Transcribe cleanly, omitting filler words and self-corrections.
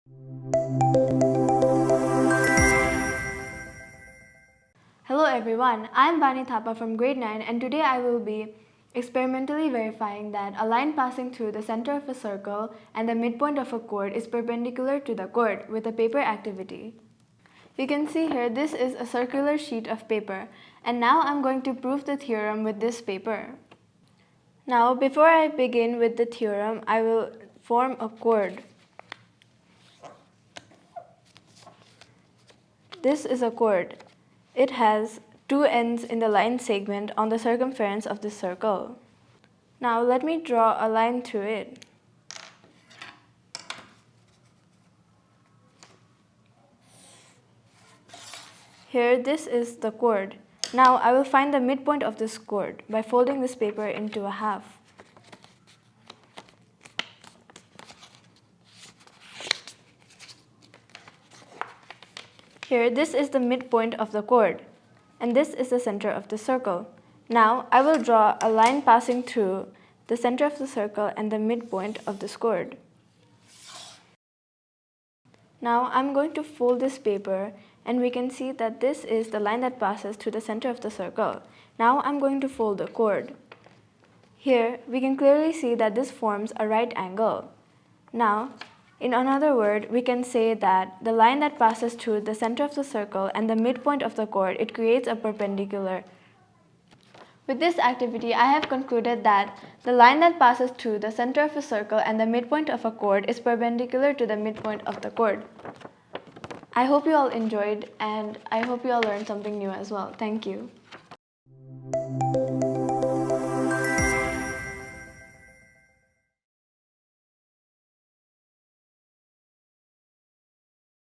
Hello everyone, I am Vaani Thapa from grade 9 and today I will be experimentally verifying that a line passing through the center of a circle and the midpoint of a chord is perpendicular to the chord with a paper activity. You can see here this is a circular sheet of paper and now I'm going to prove the theorem with this paper. Now before I begin with the theorem, I will form a chord. This is a chord. It has two ends in the line segment on the circumference of this circle. Now let me draw a line through it. Here, this is the chord. Now I will find the midpoint of this chord by folding this paper into a half. Here, this is the midpoint of the chord, and this is the center of the circle. Now, I will draw a line passing through the center of the circle and the midpoint of this chord. Now, I'm going to fold this paper, and we can see that this is the line that passes through the center of the circle. Now, I'm going to fold the chord. Here, we can clearly see that this forms a right angle. Now, in another word, we can say that the line that passes through the center of the circle and the midpoint of the chord, it creates a perpendicular. With this activity, I have concluded that the line that passes through the center of a circle and the midpoint of a chord is perpendicular to the midpoint of the chord. I hope you all enjoyed and I hope you all learned something new as well. Thank you.